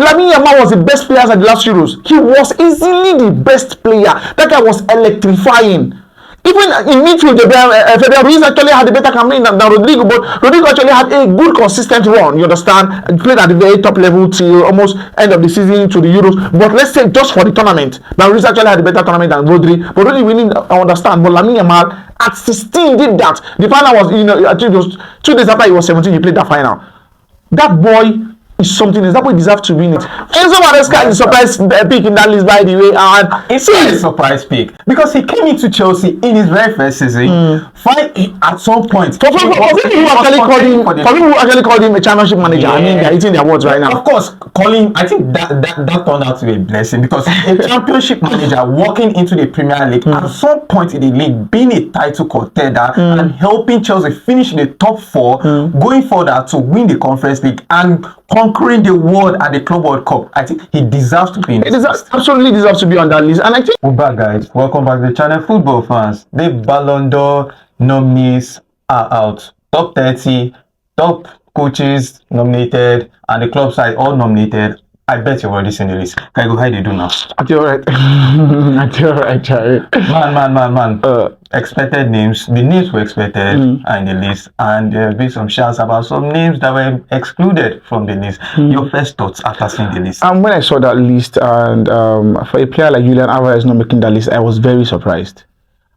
Lamine Yamal was the best player at the last Euros. He was easily the best player. That guy was electrifying. Even in midfield, Federer Ruiz actually had a better campaign than Rodrigo, but Rodrigo actually had a good consistent run, you understand? And played at the very top level till almost end of the season to the Euros. But let's say just for the tournament, that Ruiz actually had a better tournament than Rodri. But Rodri really understand. But Lamine Yamal at 16 did that. The final was, I think it was 2 days after he was 17, he played that final. That boy is something else. That boy deserves to win it. Enzo Maresca is a surprise pick in that list, by the way. And it's a surprise pick because he came into Chelsea in his very first season. At some point, for people who actually called him a championship manager, I mean, they're eating their words right now. Of course, calling, I think that turned out to be a blessing because a championship manager walking into the Premier League at some point in the league, being a title contender and helping Chelsea finish in the top 4, going further to win the Conference League and conquering the world at the Club World Cup. I think he deserves to be in this list. Absolutely deserves to be on that list. And I think we're back, guys. Welcome back to the channel, football fans. The Ballon d'Or nominees are out. Top 30, top coaches nominated, and the club side all nominated. I bet you've already seen the list. Kygo, how do you do now? I feel right. I feel right, Charlie. Man. Expected names. The names were expected are in the list, and there have been some shouts about some names that were excluded from the list. Your first thoughts after seeing the list? When I saw that list, and for a player like Julian Alvarez not making that list, I was very surprised.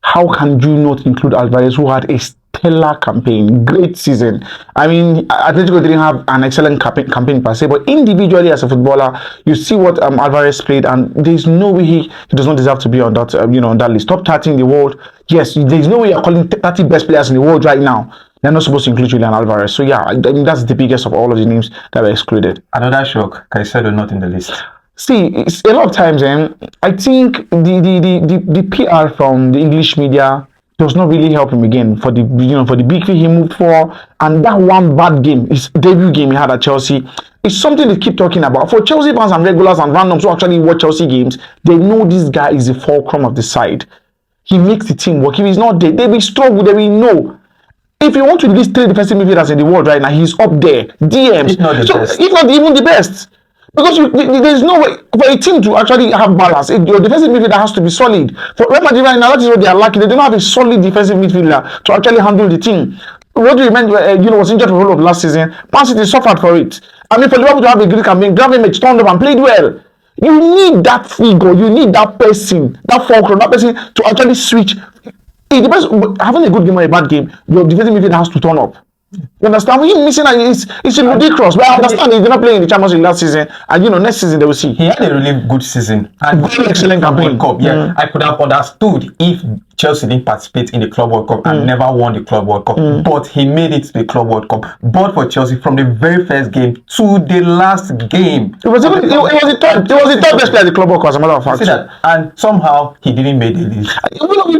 How can you not include Alvarez, who had a stellar campaign, great season? I mean, Atletico didn't have an excellent campaign per se, but individually as a footballer, you see what Alvarez played, and there's no way he does not deserve to be on that on that list. Top 30 in the world. Yes, there's no way you're calling 30 best players in the world right now. They're not supposed to include Julian Alvarez. So yeah, I mean, that's the biggest of all of the names that were excluded. Another shock, Caicedo not in the list. See, it's a lot of times, I think the PR from the English media does not really help him again for the for the big fee he moved for, and that one bad game, his debut game he had at Chelsea, is something they keep talking about. For Chelsea fans and regulars and randoms who actually watch Chelsea games, they know this guy is the fulcrum of the side. He makes the team work. If he's not there, they will struggle. They will know. If you want to list 3 defensive midfielders in the world right now, he's up there. DMs. It's not the best. It's not even the best. Because there's no way for a team to actually have balance. Your defensive midfielder has to be solid. For Real Madrid right now, that is what they are lacking. They don't have a solid defensive midfielder to actually handle the team. What do you mean? Was injured for the whole of last season. Man City suffered for it. I mean, for Liverpool to have a great campaign, Gravenberch turned up and played well. You need that figure. You need that person, that fulcrum, that person to actually switch. It depends. Having a good game or a bad game, your defensive midfielder has to turn up. You understand? When you're missing, it's ridiculous. But I understand he's not playing in the Champions League last season, and next season they will see. He had a really good season and very excellent campaign. Cup. Yeah, I could have understood if Chelsea didn't participate in the Club World Cup and never won the Club World Cup, but he made it to the Club World Cup. But for Chelsea, from the very first game to the last game, it was the third best player at the Club World Cup, as a matter of fact. See that, and somehow he didn't make the list.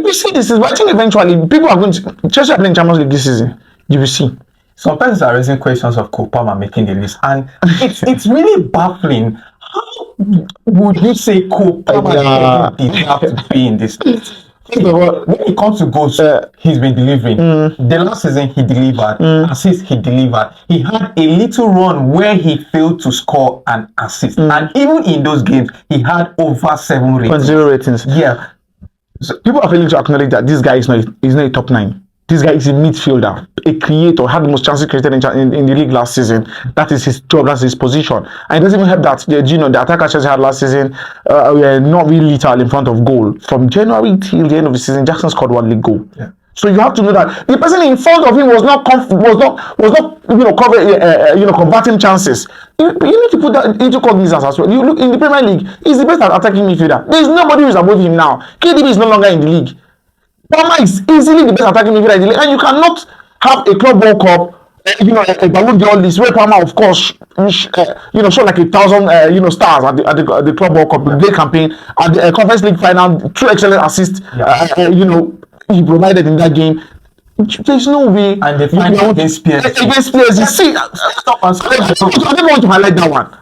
We see this, but I think eventually people are going to Chelsea are playing Champions League this season. You will see. Some persons are raising questions of Cole Palmer making the list, and it's really baffling. How would you say Cole Palmer deserve to be in this list? When it comes to goals, he's been delivering. The last season he delivered, assists he delivered. He had a little run where he failed to score an assist, and even in those games he had over 7 ratings. 0 ratings. Yeah, so people are failing to acknowledge that this guy is not a top 9. This guy is a midfielder, a creator, had the most chances created in the league last season. That is his job, that's his position. And it doesn't even help that the attacker Chelsea had last season were not really lethal in front of goal. From January till the end of the season, Jackson scored 1 league goal. Yeah. So you have to know that the person in front of him was not converting chances. You need to put that into cognizance as well. You look in the Premier League, he's the best at attacking midfielder. There is nobody who is above him now. KDB is no longer in the league. Palmer is easily the best attacking midfielder in the league, and you cannot have a Club World Cup, a Ballon d'Or list where Palmer, of course, showed like 1,000, stars at the Club World Cup, great campaign at the Conference League final, 2 excellent assists, he provided in that game. There's no way. And the final against PSG. You see, I didn't want to highlight that one.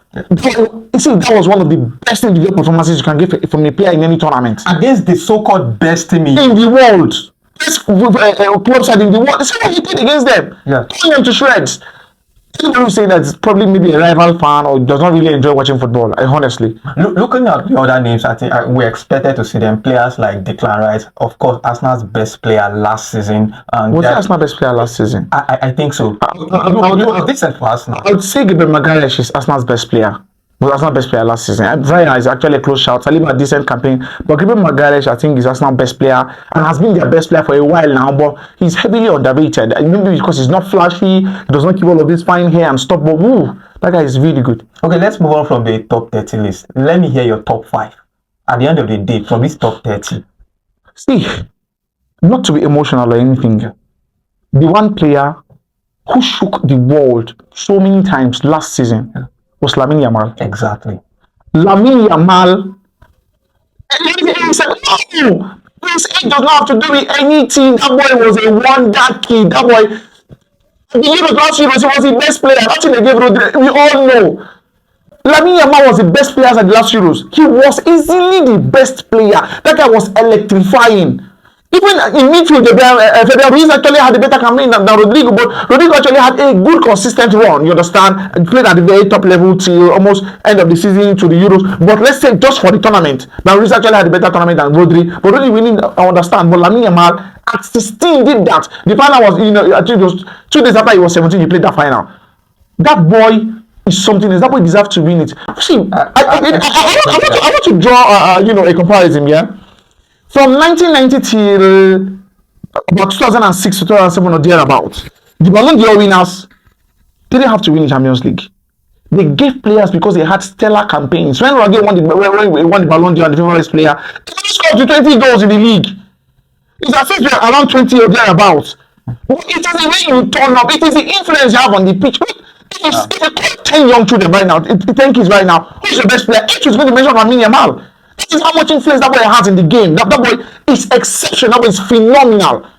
You see, that was one of the best individual performances you can get from a player in any tournament. Against the so-called best team in the world. Best club side in the world. See what he did against them. Yeah. Throwing them to shreds. Anyone who say that is probably maybe a rival fan or does not really enjoy watching football. Honestly, Looking at the other names, I think we expected to see them. Players like Declan Rice, of course, Arsenal's best player last season. And was he Arsenal best player last season? I think so. He was decent for Arsenal. I would say Gabriel Magalhaes is Arsenal's best player. Was Arsenal's best player last season. Brian is actually a close shout. Saliba a decent campaign, but Gabriel Magalhaes I think is Arsenal's best player and has been their best player for a while now. But he's heavily underrated. Maybe because he's not flashy, he does not keep all of this fine hair and stuff. But that guy is really good. Okay, let's move on from the top 30 list. Let me hear your top 5. At the end of the day, from this top 30. See, not to be emotional or anything, the one player who shook the world so many times last season was Lamine Yamal. Exactly. Lamine Yamal. He said, no, this age does not have to do with anything. That boy was a wonder kid. That boy, the Euros last year, he was the best player. That's what they gave Rodri. We all know. Lamine Yamal was the best player at the last Euros. He was easily the best player. That guy was electrifying. Even in midfield, Fabio Ruiz actually had a better campaign than Rodrigo, but Rodrigo actually had a good, consistent run. You understand? And played at the very top level till almost end of the season to the Euros. But let's say just for the tournament, Ruiz actually had a better tournament than Rodri. But Rodri winning, I understand. But Lamine Yamal at 16 did that. The final was, I think it was 2 days after he was 17, he played that final. That boy is something else. That boy deserves to win it. See, I want to draw, a comparison, yeah. From 1990 till about 2006 to 2007 or thereabouts, the Ballon d'Or winners didn't have to win the Champions League. They gave players because they had stellar campaigns. When Roger won the Ballon d'Or and the favorite player, he scored 20 goals in the league. It's as if you're around 20 or thereabouts. It is the way you turn up. It is the influence you have on the pitch. If you call 10 young children right now, 10 kids right now, who's your best player? Each is going to mention Lamine Yamal. This is how much influence that boy has in the game. That boy is exceptional. That boy is phenomenal.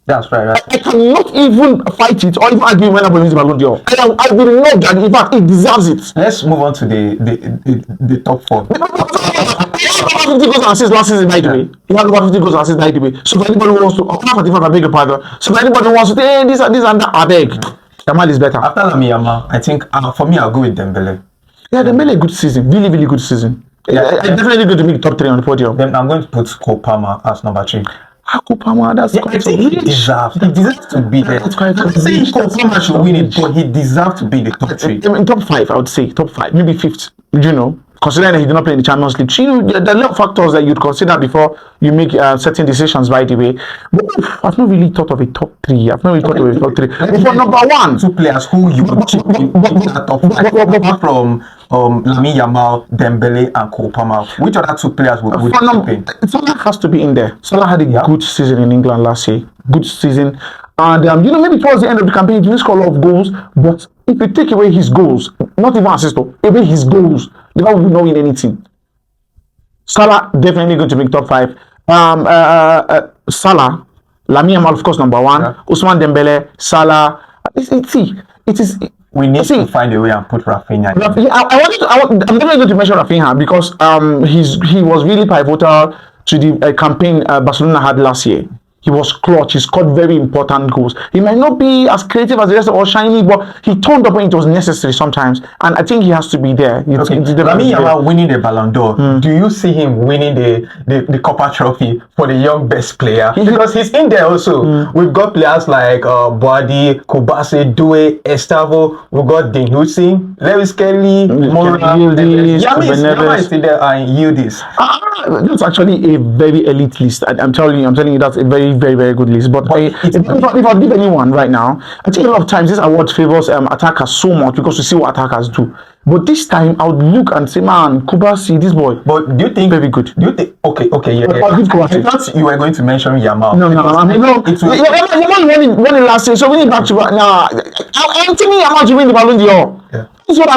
That's right. I cannot even fight it or even argue when I wins the Ballon d'Or. I will know that in fact he deserves it. Let's move on to the top 4. He had over 50 goals and assists last season, by the way. He had over 50 goals and assists, by the way. So for anybody who wants to, I beg your pardon. So for anybody who wants to say, this and that, I beg. Yamal is better. After Lamine Yamal, I think for me, I'll go with Dembele. Yeah, Dembele a good season, really, really good season. Yeah, I definitely going to make top 3 on the podium. Then I'm going to put Cole Palmer as number 3. Cole Palmer, that's quite he deserves to be there. That's quite I'm saying Cole Palmer should win it, but he deserves to be the top 3. In top 5, I would say top 5, maybe 5th. Considering that he did not play in the Champions League, there are a lot of factors that you'd consider before you make certain decisions. By the way, but I've not really thought of a top 3. I've not really thought of a top 3. But for number 1, 2 players who you would chip in that top 5, apart from Lamine Yamal, Dembele, and Cole Palmer, which other 2 players would chip in? Salah has to be in there. Salah had a good season in England last year. Good season. And maybe towards the end of the campaign, he didn't score a lot of goals. But if you take away his goals, not even assists, away his goals, Liverpool will not win anything. Salah definitely going to make top 5. Salah, Lamine Yamal, of course, number 1. Yeah. Ousmane Dembele, Salah. We need to find a way and put Rafinha. I'm definitely going to mention Rafinha because he was really pivotal to the campaign Barcelona had last year. He was clutch. He scored very important goals. He might not be as creative as the rest of us, shiny, but he turned up when it was necessary sometimes. And I think he has to be there. Lamine Yamal winning the Ballon d'Or. Do you see him winning the Copa Trophy for the young best player? Because he's in there also. We've got players like Boadi, Kobase, Doué, Estavo. We've got Dean Hussein, Lewis Kelly, Moura, Yamal is still there, and Yildiz. That's actually a very elite list. I'm telling you, that's a very, very, very good list. But if I give anyone right now, I think a lot of times this award favors attackers so much because we see what attackers do. But this time, I would look and say, man, Kubasi, this boy. But do you think very good? Do you think okay, yeah. I thought you were going to mention Yamal. No. Yamal won it last year, so we need back to back. Nah, I'm telling Yamal to win the Ballon d'Or. Yeah. That's what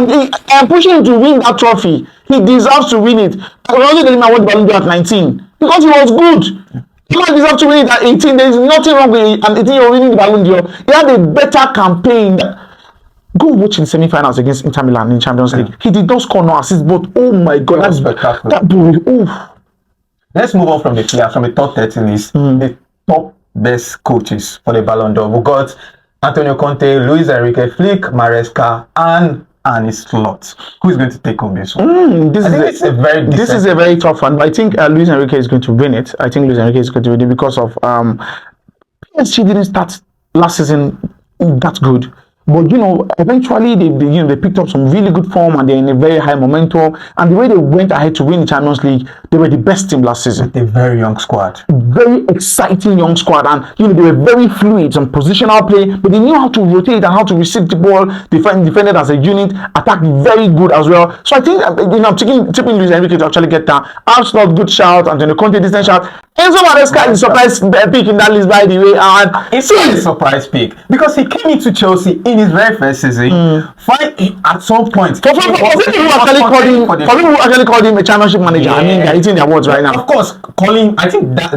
I'm pushing him to win that trophy. He deserves to win it. I only didn't win the Ballon d'Or at 19 because he was good. He might deserve to win it at 18. There is nothing wrong with an 18-year-old winning the Ballon d'Or. He had a better campaign. Go watch in semi-finals against Inter Milan in Champions League. He did not score no assists, but oh my God, that's spectacular. That boy, oh. Let's move on from the top 30 list. The top best coaches for the Ballon d'Or. We got Antonio Conte, Luis Enrique, Flick, Maresca, and his slot. Who is going to take on this one? This is a very tough one, but I think Luis Enrique is going to win it. I think Luis Enrique is going to win it because of PSG didn't start last season that good. But eventually they picked up some really good form and they're in a very high momentum. And the way they went ahead to win the Champions League, they were the best team last season. A very young squad, very exciting young squad, and they were very fluid on positional play. But they knew how to rotate and how to receive the ball, defended as a unit, attacked very good as well. So I think I'm tipping Luis Enrique to actually get that. Arsenal, good shout, Antonio Conte, decent shout. Enzo Maresca is a surprise pick in that list, by the way. And it's a surprise pick because he came into Chelsea in his very first season. At some point, for people who actually called him a championship manager, I mean, they're eating their words right now. Of course, I think that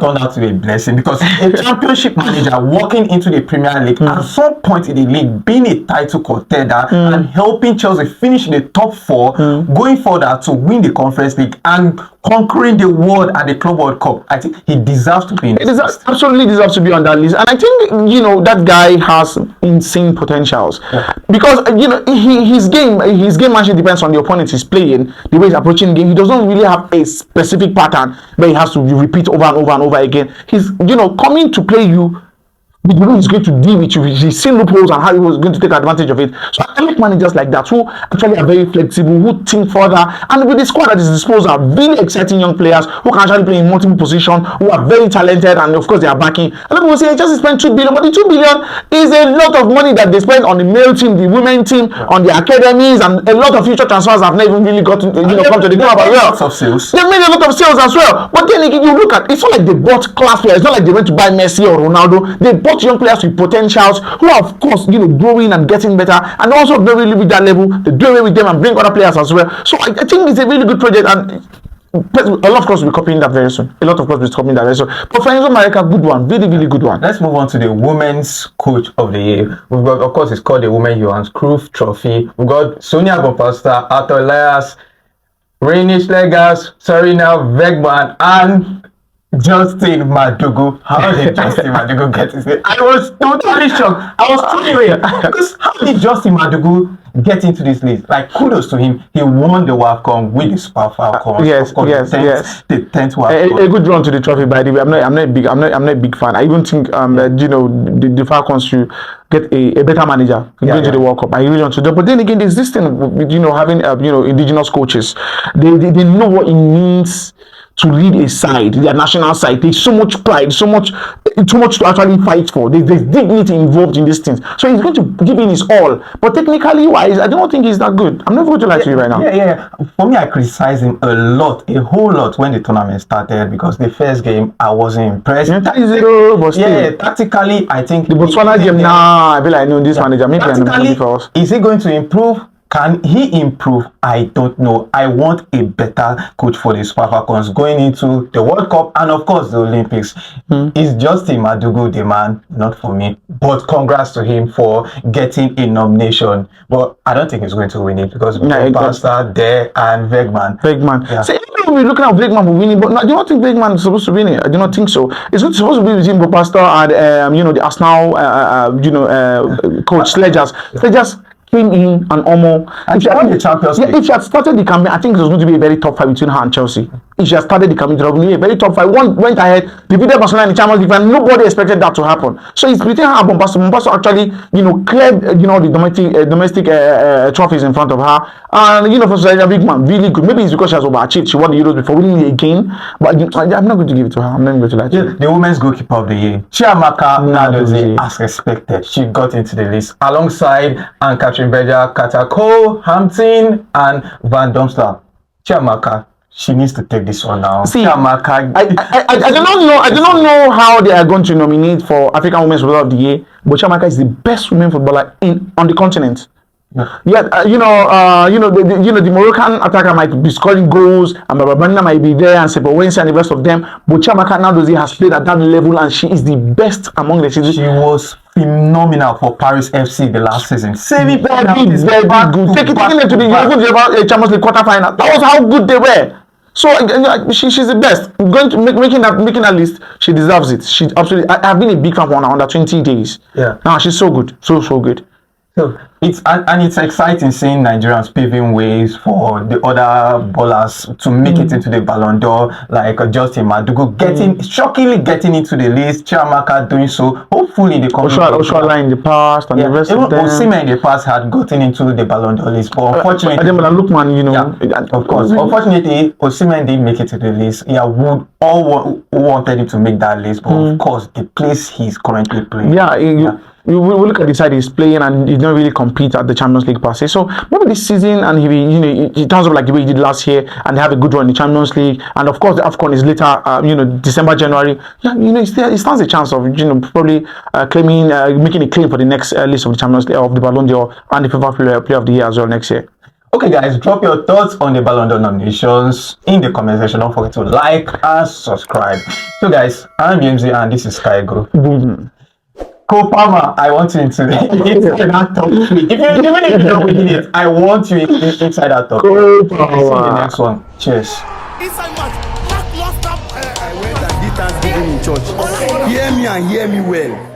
turned out to be a blessing because a championship manager walking into the Premier League at some point in the league, being a title contender and helping Chelsea finish in the top 4, going further to win the Conference League and conquering the world at the Club World Cup. I think he deserves to be in this list. Absolutely deserves to be on that list. And I think that guy has insane potentials because his game actually depends on the opponent he's playing, the way he's approaching the game. He doesn't really have a specific pattern where he has to repeat over and over and over again. He's coming to play you. The way he's going to deal with you, he's seen loopholes and how he was going to take advantage of it. So I like managers like that who actually are very flexible, who think further, and with the squad at his disposal, really exciting young players who can actually play in multiple positions, who are very talented, and of course they are backing. A lot of people say just spend 2 billion, but the 2 billion is a lot of money that they spend on the male team, the women team, on the academies, and a lot of future transfers have not even really gotten come to the club as well. They've made a lot of sales as well. But then again, you look at, it's not like they bought class players. It's not like they went to buy Messi or Ronaldo. They bought young players with potentials who are of course growing and getting better, and also don't really reach that level. They do away with them and bring other players as well. So I think it's a really good project, and a lot of clubs will be copying that very soon. But for Enzo Maresca, good one, really, really good one. Let's move on to the Women's Coach of the Year. We've got, of course, it's called the Women Johan Cruyff Trophy. We've got Sonia Gopasta, Arthur Elias, Reinish Legas, Serena Wegman, and Justin Madugu. How did Justin Madugu get his name? I was totally shocked. I was totally because how did Justin Madugu get into this list? Like, kudos to him. He won the WAFCON with the Super Falcons. Yes. The 10th WAFCON. A good run to the trophy, by the way. I'm not a big fan. I even think the Falcons should get a better manager going to the World Cup. I really want to do. But then again, there's this thing having indigenous coaches. They know what it means to lead a side, their national side. There's so much pride, too much to actually fight for. There's dignity involved in these things. So he's going to give in his all. But technically wise, I don't think he's that good. I'm not going to lie to you right now. Yeah. For me, I criticize him a whole lot when the tournament started because the first game I wasn't impressed. Tactically, I think the Botswana game I feel like this manager. Maybe tactically, is he going to improve? Can he improve? I don't know. I want a better coach for the Super Falcons going into the World Cup and of course the Olympics. It's Justin Madugu, the man, not for me. But congrats to him for getting a nomination. But I don't think he's going to win it because Pastor there and Wegman. Yeah. So even we're looking at Wegman for winning, but I do not think Wegman is supposed to win it. I do not think so. It's not supposed to be between Pastor and the Arsenal coach Sledgers. Sledgers came in and almost. If she had started the campaign, I think it was going to be a very tough fight between her and Chelsea. If she had started the campaign, it would be a very tough fight. One went ahead, defeated Barcelona in the Champions League, and nobody expected that to happen. So it's between her and Bombasta. Bombasta actually, cleared, the domestic trophies in front of her. And for Serena big man, really good. Maybe it's because she has overachieved. She won the Euros before winning it again. But I'm not going to give it to her. I'm not going to lie to you. The Women's Goalkeeper of the Year, Chiamaka Nnadozie, as expected, she got into the list alongside Anne Catherine Berger, Katako, Hampton, and Van Domstar. Chiamaka, she needs to take this one now. See, Chiamaka, I do not know how they are going to nominate for African Women's Footballer of the Year, but Chiamaka is the best women footballer on the continent. Yeah, the Moroccan attacker might be scoring goals, and Bababanda might be there, and Sepowensi and the rest of them. But Chiamaka Nnadozie has played at that level, and she is the best among the citizens. She was phenomenal for Paris FC the last season. Very good. Taking them to the Champions League quarterfinal. That was how good they were. So she's the best. Going to making that list, she deserves it. She absolutely. I've been a big fan for her under 20 days. Yeah. Now she's so good, so good. So it's exciting seeing Nigerians paving ways for the other bowlers to make it into the Ballon d'Or, like Justin Madugu shockingly getting into the list, Chiamaka doing so. Hopefully the Oshwala in the past and the rest of them. ORYIMAN in the past had gotten into the Ballon d'Or list, but unfortunately, Lookman, you know, yeah, of course, unfortunately, ORYIMAN didn't make it to the list. Yeah, would all wanted him to make that list, but of course, the place he's currently playing. We look at the side he's playing, and he didn't really compete at the Champions League per se. So maybe this season, and he turns up like the way he did last year, and they have a good run in the Champions League, and of course the AFCON is later, December, January. Yeah, he stands a chance of probably making a claim for the next list of the Champions League, of the Ballon d'Or, and the FIFA Player of the Year as well next year. Okay, guys, drop your thoughts on the Ballon d'Or nominations in the comment section. Don't forget to like and subscribe. So, guys, I'm Yimzy, and this is Kygo. Cole Palmer, I want you into that top 3. Even if you're not winning it, I want you inside that top 3. Cole Palmer. See you in the next one. Cheers. Inside match, I went and did Thanksgiving in church. Hear me and hear me well.